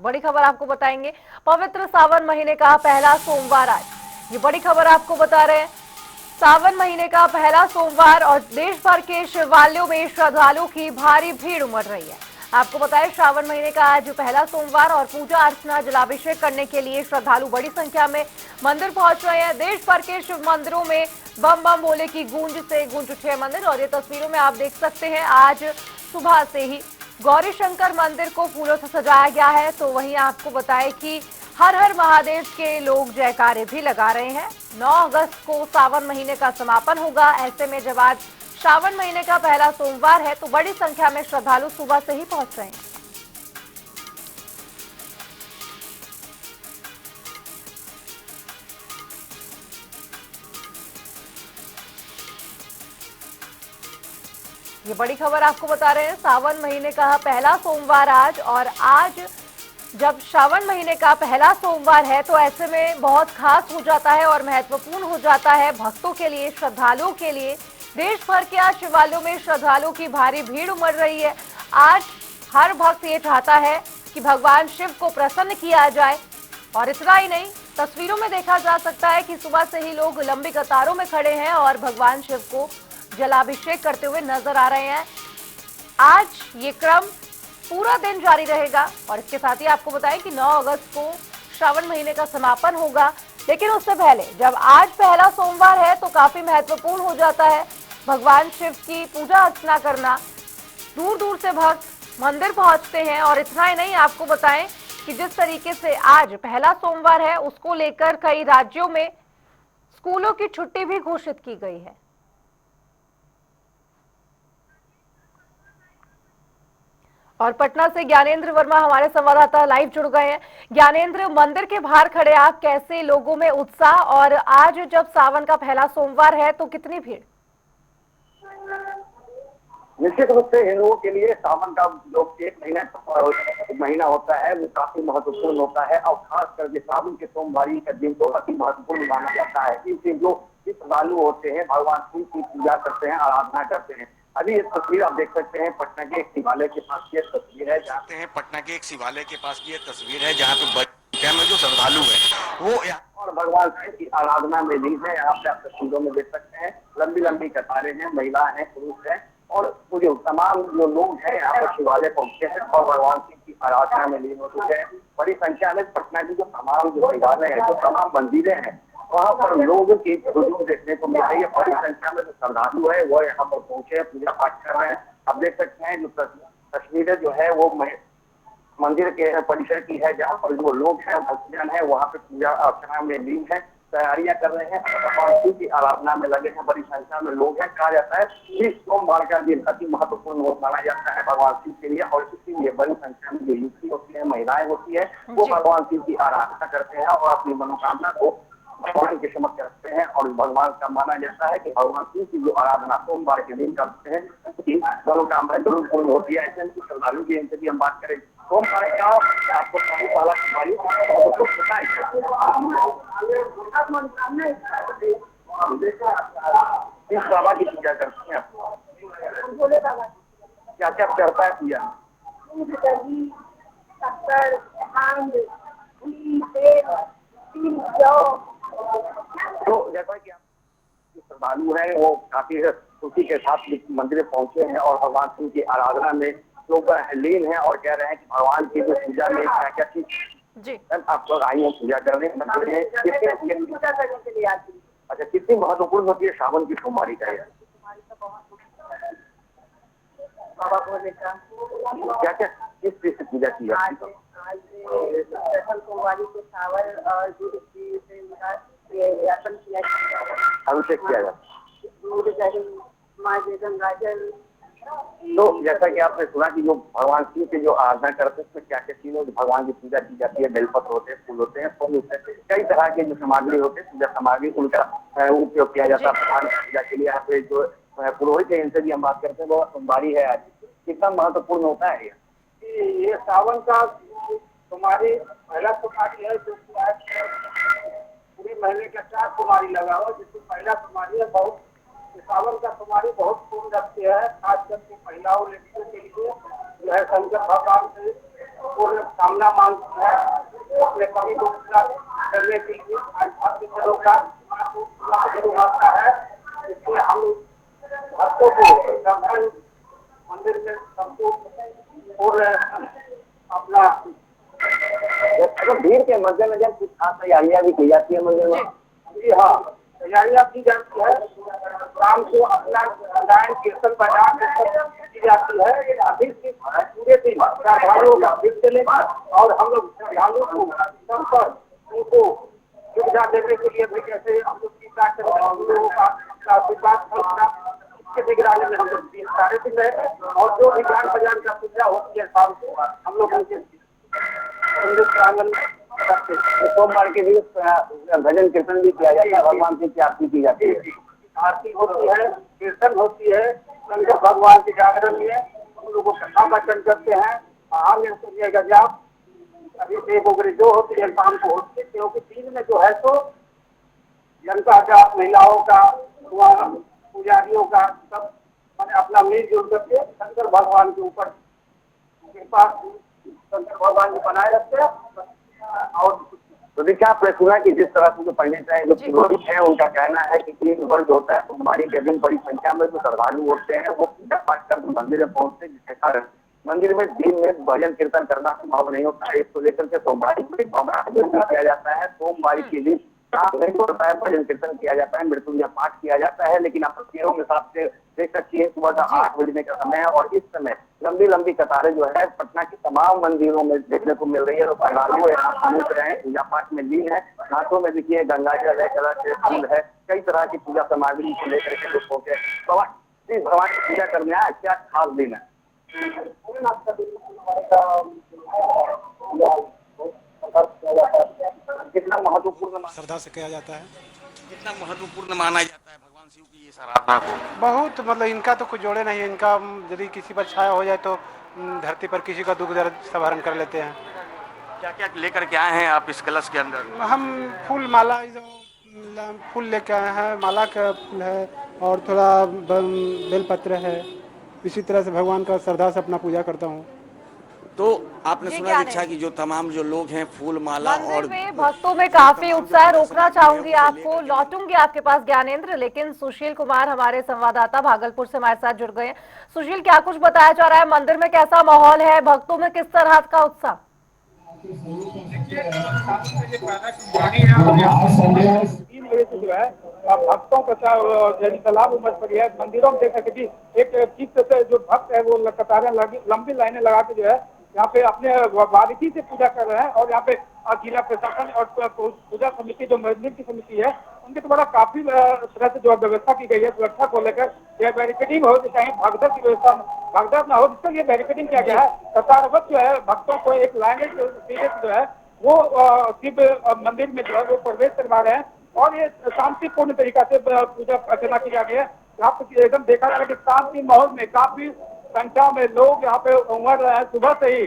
बड़ी खबर आपको बताएंगे। पवित्र सावन महीने का पहला सोमवार आज, ये बड़ी खबर आपको बता रहे हैं। सावन महीने का पहला सोमवार और देश भर के शिवालयों में श्रद्धालुओं की भारी भीड़ उमड़ रही है। आपको बताएं, श्रावण महीने का आज पहला सोमवार और पूजा अर्चना जलाभिषेक करने के लिए श्रद्धालु बड़ी संख्या में मंदिर पहुंच रहे हैं। देश भर के शिव मंदिरों में बम बम भोले की गूंज से गूंज उठे मंदिर, और ये तस्वीरों में आप देख सकते हैं आज सुबह से ही गौरी शंकर मंदिर को फूलों से सजाया गया है। तो वहीं आपको बताएं कि हर हर महादेव के लोग जयकारे भी लगा रहे हैं। 9 अगस्त को सावन महीने का समापन होगा। ऐसे में जब आज श्रावण महीने का पहला सोमवार है तो बड़ी संख्या में श्रद्धालु सुबह से ही पहुंच रहे हैं। ये बड़ी खबर आपको बता रहे हैं। सावन महीने का पहला सोमवार आज, और आज जब श्रावण महीने का पहला सोमवार है तो ऐसे में बहुत खास हो जाता है और महत्वपूर्ण हो जाता है भक्तों के लिए, श्रद्धालुओं के लिए। देश भर के आज शिवालयों में श्रद्धालुओं की भारी भीड़ उमड़ रही है। आज हर भक्त ये चाहता है कि भगवान शिव को प्रसन्न किया जाए, और इतना ही नहीं, तस्वीरों में देखा जा सकता है कि सुबह से ही लोग लंबी कतारों में खड़े हैं और भगवान शिव को जलाभिषेक करते हुए नजर आ रहे हैं। आज ये क्रम पूरा दिन जारी रहेगा, और इसके साथ ही आपको बताएं कि 9 अगस्त को श्रावण महीने का समापन होगा। लेकिन उससे पहले जब आज पहला सोमवार है तो काफी महत्वपूर्ण हो जाता है भगवान शिव की पूजा अर्चना करना। दूर दूर से भक्त मंदिर पहुंचते हैं, और इतना ही नहीं, आपको बताएं कि जिस तरीके से आज पहला सोमवार है उसको लेकर कई राज्यों में स्कूलों की छुट्टी भी घोषित की गई है। और पटना से ज्ञानेंद्र वर्मा हमारे संवाददाता लाइव जुड़ गए हैं। ज्ञानेंद्र, मंदिर के बाहर खड़े आप, कैसे लोगों में उत्साह, और आज जब सावन का पहला सोमवार है तो कितनी भीड़? निश्चित रूप से हिंदुओं के लिए सावन का जो एक महीना होता है वो काफी महत्वपूर्ण होता है, और खास करके सावन के सोमवारी का दिन तो अति महत्वपूर्ण माना जाता है, क्योंकि जो श्रद्धालु होते हैं भगवान शिव की पूजा करते हैं, आराधना करते हैं। अभी ये तस्वीर आप देख सकते हैं पटना के एक शिवालय के पास की तस्वीर है, जानते हैं पटना के एक शिवालय के पास की तस्वीर है जहाँ पे बच्चे में जो श्रद्धालु है वो यहाँ और भगवान शिव की आराधना में लीन है। यहाँ पे आप तस्वीरों में देख सकते हैं लंबी लंबी कतारें हैं, महिला है, पुरुष है, और जो तमाम जो लोग हैं यहाँ पर शिवालय पहुंचे हैं और भगवान शिव की आराधना में लीन हो चुके हैं। बड़ी संख्या में पटना की जो तमाम जो शिवालय है, जो तमाम मंदिरें हैं, वहाँ पर लोगों की हुजूम देखने को मिल रही है। बड़ी संख्या में जो श्रद्धालु है वो यहाँ पर पहुंचे हैं, पूजा पाठ कर रहे हैं। आप देख सकते हैं जो तस्वीरें जो है वो मंदिर के परिसर की है, जहाँ पर जो लोग हैं भक्तजन है वहाँ पे पूजा अर्चना में लीन है, तैयारियां कर रहे हैं, भगवान शिव की आराधना में लगे हैं। बड़ी संख्या में लोग हैं। कहा जाता है कि सोमवार का दिन अति महत्वपूर्ण माना जाता है भगवान शिव के लिए, और इसीलिए बड़ी संख्या में जो युवती होती है, महिलाएं होती है, वो भगवान शिव की आराधना करते हैं और अपनी मनोकामना को भगवान के समक्ष रखते हैं। और भगवान का माना जाता है कि भगवान शिव की जो आराधना सोमवार के दिन करते हैं उसकी मनोकामना जरूर पूर्ण होती है। ऐसे श्रद्धालु की इनसे भी हम बात करें सोमवार का आपको पहला सोमवारी तो पता है किस बाबा की पूजा करते हैं आप? क्या क्या करता है पूजा? तो जैसा कि आप श्रद्धालु है वो काफी खुशी के साथ मंदिर पहुंचे हैं और भगवान शिव की आराधना में लोग लीन है, और कह रहे हैं कि भगवान की जो पूजा में क्या क्या चीज आप लोग आई हैं पूजा करने पूजा करने के लिए आती है। अच्छा, कितनी महत्वपूर्ण होती है सावन की सोमवारी का? बाबा भोले का क्या क्या किस चीज से पूजा की जाती है? सोमवारी को सावन और दूध से अभिषेक किया जाता है। तो जैसा कि आपने सुना कि जो भगवान शिव की जो आराधना करते हैं उसमें क्या क्या चीजों भगवान की पूजा की जाती है, बेलपत्र होते हैं, फूल होते हैं, फल होते हैं, कई तरह के जो सामग्री होते हैं पूजा सामग्री उनका उपयोग किया जाता है भगवान की पूजा के लिए। यहाँ पे जो पुरोहित है इनसे भी हम बात करते हैं, वो सोमवारी है आज कितना महत्वपूर्ण होता है ये सावन का तुम्हारी पहला सोमवारी है जो पूरे महीने का 4 सोमवारी लगा हुआ, जिसमें पहला सोमवारी है बहुत सावन का सोमवारी बहुत पूर्ण रखते हैं, खास करके महिलाओं लड़कियों के लिए जो है शंकर भगवान से पूर्ण कामना मांगती है अपने कमी को पूरा करने के लिए आज भक्त जनों का शुरू होता है। इसलिए हम भक्तों को दर्शन मंदिर में सबको पूर्ण अपना भीड़ के मद्देनजर कुछ खास तैयारियां भी की जाती है मंदिर में। जी हाँ, तैयारियां की जाती है। शाम को अपना गायन कीर्तन बजान की जाती है। अभी से पूरे दिन श्रद्धालुओं का भीड़ चलेगा और हम लोग श्रद्धालुओं को सब पर उनको सुविधा देने के लिए भी कैसे हम लोग लोगों का आशीर्वाद इसके निगरानी में हम लोग सारे दिन रहे और जो भी गान बजान का सुविधा होती है शाम को हम लोग उनके सोमवार के दिन भजन कीर्तन भी किया जाता है, भगवान की आरती की जाती है। आरती होती है, कीर्तन होती है, शंकर भगवान के जागरण में हम लोग कथा वाचन करते हैं। जाप अभिषेक वगैरह जो होती है शाम को होती है, क्योंकि दिन में जो है तो जनता का, महिलाओं का, पुजारियों का सब मैंने अपना मिलजुल करके शंकर भगवान के ऊपर कृपा शंकर भगवान को बनाए रखते हैं। और तो देखिए आपने सुना कि जिस तरह से जो पंडित है, जो पुरोहित है, उनका कहना है कि 3 वर्ग होता है, तो हमारी के दिन बड़ी संख्या में जो श्रद्धालु होते हैं वो पूजा पाठ कर मंदिर में पहुंचते, जिसके कारण मंदिर में दिन में भजन कीर्तन करना संभव नहीं होता है। इसको लेकर के सोमवारी किया जाता है। सोमवारी के दिन नहीं होता है, भजन कीर्तन किया जाता है, मृत्युंजय पाठ किया जाता है। लेकिन आप तस्वीरों के हिसाब से देख सकती है सुबह का 8 बजने का समय है और इस समय लंबी लंबी कतारें जो है पटना के तमाम मंदिरों में देखने को मिल रही है। तो श्रद्धालु यहाँ पहुंच रहे हैं, पूजा पाठ में लीन है। हाथों में देखिए गंगा जल है, कलश फूल है, कई तरह की पूजा सामग्री को लेकर के लोग पहुंचे भगवान की पूजा करने आए। क्या खास दिन है, कितना महत्वपूर्ण श्रद्धा से किया जाता है, कितना महत्वपूर्ण माना जाता है भगवान शिव की इस आराधना को। बहुत मतलब इनका तो कुछ जोड़े नहीं है। इनका यदि किसी पर छाया हो जाए तो धरती पर किसी का दुख दर्द सब हरण कर लेते हैं। क्या क्या लेकर के आए हैं आप इस कलश के अंदर? हम फूल माला फूल लेके आए हैं, माला का फूल है और थोड़ा बेलपत्र है। इसी तरह से भगवान का श्रद्धा से अपना पूजा करता हूँ। तो आपने सुना दीक्षा की जो तमाम जो लोग हैं फूल माला और में भक्तों में काफी उत्साह। रोकना चाहूंगी आपको, लौटूंगी आपके पास ज्ञानेंद्र, लेकिन सुशील कुमार हमारे संवाददाता भागलपुर से हमारे साथ जुड़ गए हैं। सुशील, क्या कुछ बताया जा रहा है, मंदिर में कैसा माहौल है, भक्तों में किस तरह का उत्साह? जो है भक्तों का तालाब उमड़ पड़ी है। मंदिरों में देखा कि एक चीज से जो भक्त है वो कतारें लंबी लाइनें लगा के जो है यहाँ पे अपने बारीकी से पूजा कर रहे हैं। और यहाँ पे जिला प्रशासन और पूजा समिति जो मंदिर की समिति है उनके द्वारा काफी तरह से जो व्यवस्था की गई है सुरक्षा को लेकर। यह बैरिकेडिंग हो, कहीं भगदड़ की व्यवस्था भगदड़ न हो, जिसके लिए बैरिकेडिंग किया गया है। कतारबद्ध जो है भक्तों को एक लाइन जो है वो शिव मंदिर में जो है वो प्रवेश करवा रहे हैं और ये शांतिपूर्ण तरीका से पूजा अर्चना की जा रही है। यहाँ पे एकदम देखा जा रहा है कि शांति माहौल में काफी संख्या में लोग यहाँ पे उमड़ रहे हैं। सुबह से ही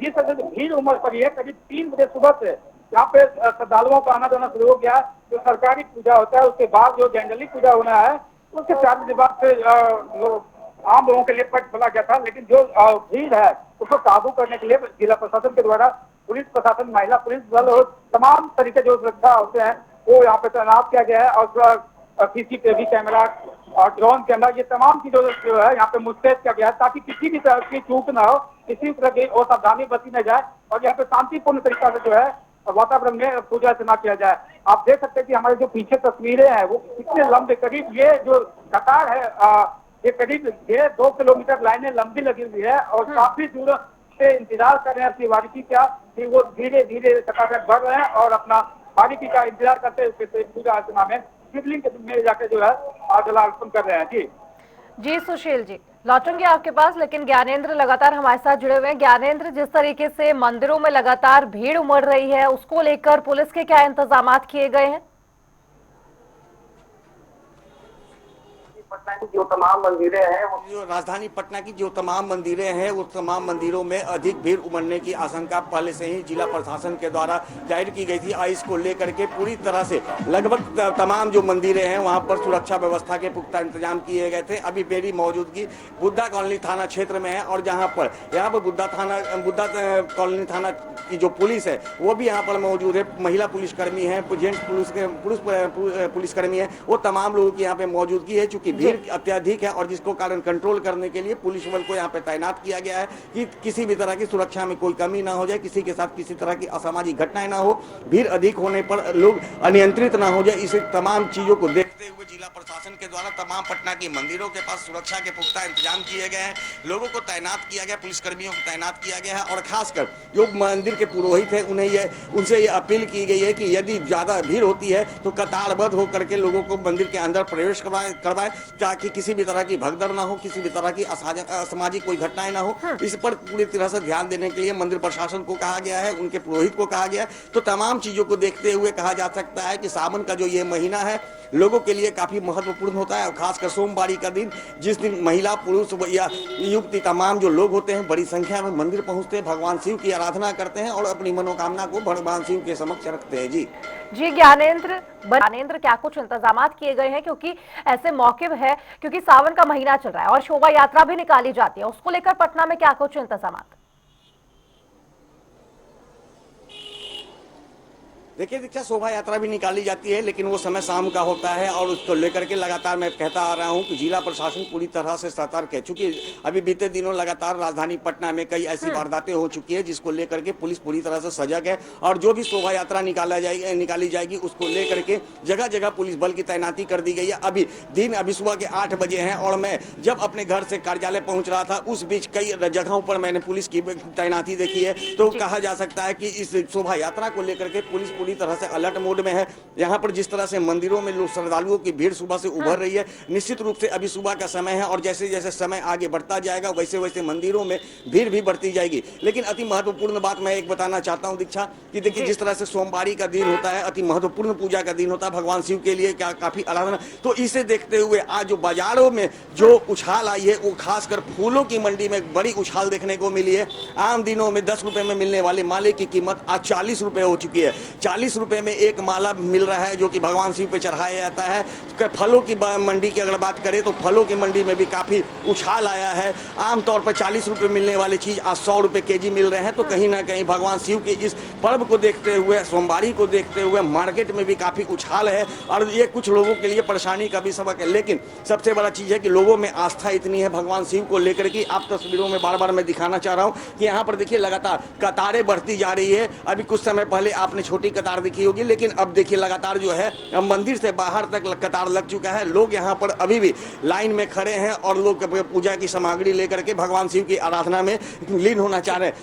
जिस तरह से भीड़ उमड़ पड़ी है, करीब 3 बजे सुबह से यहाँ पे श्रद्धालुओं का आना जाना शुरू हो गया। जो सरकारी पूजा होता है उसके बाद जो जनरली पूजा होना है उसके 4 बजे बाद से आम लोगों के लिए पट खोला गया था। लेकिन जो भीड़ है उसको काबू करने के लिए जिला प्रशासन के द्वारा पुलिस प्रशासन, महिला पुलिस बल और तमाम तरीके जो सुरक्षा होते हैं वो यहाँ पे तैनात किया गया है। और सीसीटीवी कैमरा और ड्रोन कैमरा ये तमाम चीजों जो है यहाँ पे मुस्तैद किया गया है ताकि किसी भी तरह की चूक ना हो, किसी तरह की और सावधानी बरती न जाए और यहाँ पे शांतिपूर्ण तरीका से जो है वातावरण में पूजा अर्चना किया जाए। आप देख सकते हैं कि हमारे जो पीछे तस्वीरें हैं वो कितने लंबे, करीब ये जो कतार है ये करीब 2 किलोमीटर लाइनें लंबी लगी हुई है और काफी दूर से इंतजार कर रहे हैं शिवारिकी का कि वो धीरे धीरे कतार बढ़ रहे हैं और अपना बारीकी का इंतजार करते हुए पूजा अर्चना में शिवलिंग में जाकर जो है जल अर्पण कर रहे हैं। जी सुशील जी, लौटूंगी आपके पास, लेकिन ज्ञानेंद्र लगातार हमारे साथ जुड़े हुए हैं। ज्ञानेंद्र, जिस तरीके से मंदिरों में लगातार भीड़ उमड़ रही है उसको लेकर पुलिस के क्या इंतजाम किए गए हैं? पटना की जो तमाम मंदिरें हैं जो राजधानी पटना की जो तमाम मंदिरें हैं उस तमाम मंदिरों में अधिक भीड़ उमड़ने की आशंका पहले से ही जिला प्रशासन के द्वारा जाहिर की गई थी। इसको लेकर के पूरी तरह से लगभग तमाम जो मंदिरें हैं वहां पर सुरक्षा व्यवस्था के पुख्ता इंतजाम किए गए थे। अभी मेरी मौजूदगी बुद्धा कॉलोनी थाना क्षेत्र में है और जहां पर यहाँ पर बुद्धा कॉलोनी थाना की जो पुलिस है वो भी यहाँ पर मौजूद है। महिला पुलिसकर्मी है, जेंट्स पुलिसकर्मी है, वो तमाम लोगों की यहाँ पे मौजूदगी है। चूंकि भीड़ अत्यधिक है और जिसको कारण कंट्रोल करने के लिए पुलिस बल को यहाँ पे तैनात किया गया है कि किसी भी तरह की सुरक्षा में कोई कमी ना हो जाए, किसी के साथ किसी तरह की असामाजिक घटनाएं ना हो, भीड़ अधिक होने पर लोग अनियंत्रित ना हो जाए। इसे तमाम चीजों को देखते हुए जिला प्रशासन के द्वारा तमाम पटना की मंदिरों के पास सुरक्षा के पुख्ता इंतजाम किए गए हैं। लोगों को तैनात किया गया, पुलिसकर्मियों को तैनात किया गया है और खासकर जो मंदिर के पुरोहित है उनसे ये अपील की गई है कि यदि ज्यादा भीड़ होती है तो कतारबद्ध होकर के लोगों को मंदिर के अंदर प्रवेश करवाए ताकि किसी भी तरह की भगदड़ ना हो, किसी भी तरह की असामाजिक कोई घटनाएं ना हो। इस पर पूरी तरह से ध्यान देने के लिए मंदिर प्रशासन को कहा गया है, उनके पुरोहित को कहा गया है। तो तमाम चीजों को देखते हुए कहा जा सकता है कि सावन का जो ये महीना है लोगों के लिए काफी महत्वपूर्ण होता है और खासकर सोमवारी का दिन, जिस दिन महिला पुरुष या युवती तमाम जो लोग होते हैं बड़ी संख्या में मंदिर पहुंचते हैं, भगवान शिव की आराधना करते हैं और अपनी मनोकामना को भगवान शिव के समक्ष रखते हैं। जी ज्ञानेंद्र, क्या कुछ इंतजाम किए गए हैं क्योंकि ऐसे मौके है, क्योंकि सावन का महीना चल रहा है और शोभा यात्रा भी निकाली जाती है, उसको लेकर पटना में क्या कुछ इंतजाम? देखिए दीक्षा, शोभा यात्रा भी निकाली जाती है लेकिन वो समय शाम का होता है और उसको लेकर के लगातार मैं कहता आ रहा हूं कि जिला प्रशासन पूरी तरह से सतर्क है। चूंकि अभी बीते दिनों लगातार राजधानी पटना में कई ऐसी वारदातें हो चुकी है जिसको लेकर के पुलिस पूरी तरह से सजग है और जो भी शोभा यात्रा निकाली जाएगी उसको लेकर के जगह जगह पुलिस बल की तैनाती कर दी गई है। अभी सुबह के 8 बजे हैं और मैं जब अपने घर से कार्यालय पहुंच रहा था उस बीच कई जगहों पर मैंने पुलिस की तैनाती देखी है। तो कहा जा सकता है कि इस शोभा यात्रा को लेकर के पुलिस पूरी तरह से अलर्ट मोड में है। यहाँ पर जिस तरह से मंदिरों में लोग श्रद्धालुओं की भीड़ सुबह से उभर रही है, निश्चित रूप से अभी सुबह का समय है और जैसे जैसे समय आगे बढ़ता जाएगा वैसे वैसे मंदिरों में भीड़ भी बढ़ती जाएगी। लेकिन अति महत्वपूर्ण बात मैं एक बताना चाहता हूँ दीक्षा कि देखिए जिस तरह से सोमवारी का दिन होता है, अति महत्वपूर्ण पूजा का दिन होता है भगवान शिव के लिए, काफी आराधना, तो इसे देखते हुए आज जो बाजारों में जो उछाल आई है वो खासकर फूलों की मंडी में बड़ी उछाल देखने को मिली है। आम दिनों में 10 रुपए में मिलने वाले माले की कीमत आज 40 रुपए हो चुकी है। 40 रुपए में एक माला मिल रहा है जो कि भगवान शिव पे चढ़ाया जाता है। फलों की मंडी की अगर बात करें तो फलों की मंडी में भी काफी उछाल आया है। आमतौर पर 40 रुपए मिलने वाली चीज आज 100 रुपए केजी मिल रहे हैं। तो कहीं ना कहीं भगवान शिव के इस पर्व को देखते हुए, सोमवारी को देखते हुए मार्केट में भी काफी उछाल है और ये कुछ लोगों के लिए परेशानी का भी सबक है। लेकिन सबसे बड़ा चीज है कि लोगों में आस्था इतनी है भगवान शिव को लेकर की, आप तस्वीरों में बार बार मैं दिखाना चाह रहा हूँ कि यहाँ पर देखिए लगातार कतारें बढ़ती जा रही है। अभी कुछ समय पहले आपने छोटी कतार दिखी होगी, लेकिन अब देखिए लगातार जो है मंदिर से बाहर तक कतार लग चुका है। लोग यहाँ पर अभी भी लाइन में खड़े हैं और लोग पूजा की सामग्री लेकर के भगवान शिव की आराधना में लीन होना चाह रहे हैं।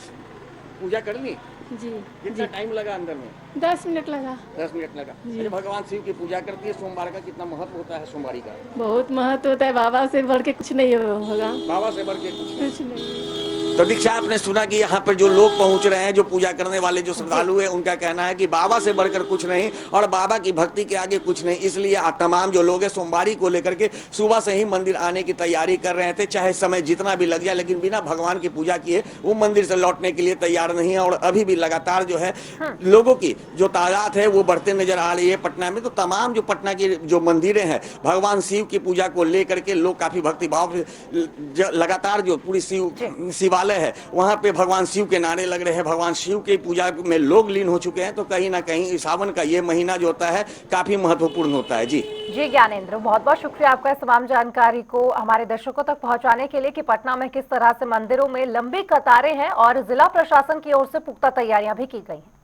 पूजा कर ली जी? कितना टाइम लगा अंदर में? 10 मिनट लगा। 10 मिनट लगा। अरे भगवान शिव की पूजा करती है, सोमवार का कितना महत्व होता है? सोमवारी का बहुत महत्व होता है, बाबा से बढ़ के कुछ नहीं होगा। बाबा से बढ़ के कुछ नहीं। तो दीक्षा, आपने सुना कि यहाँ पर जो लोग पहुंच रहे हैं, जो पूजा करने वाले जो श्रद्धालु हैं, उनका कहना है कि बाबा से बढ़कर कुछ नहीं और बाबा की भक्ति के आगे कुछ नहीं। इसलिए तमाम जो लोग हैं सोमवारी को लेकर के सुबह से ही मंदिर आने की तैयारी कर रहे थे, चाहे समय जितना भी लग जाए, लेकिन बिना भगवान की पूजा किए वो मंदिर से लौटने के लिए तैयार नहीं है। और अभी भी लगातार जो है लोगों की जो तादाद है वो बढ़ते नजर आ रही है पटना में। तो तमाम जो पटना की जो मंदिरें हैं भगवान शिव की पूजा को लेकर के लोग काफी भक्तिभाव लगातार जो पूरी शिवालय है वहां पे भगवान शिव के नारे लग रहे हैं, भगवान शिव की पूजा में लोग लीन हो चुके हैं। तो कहीं ना कहीं सावन का ये महीना जो होता है काफी महत्वपूर्ण होता है। जी ज्ञानेंद्र, बहुत बहुत शुक्रिया आपका इस तमाम जानकारी को हमारे दर्शकों तक पहुंचाने के लिए कि पटना में किस तरह से मंदिरों में लंबी कतारें हैं और जिला प्रशासन की ओर से पुख्ता तैयारियां भी की गई हैं।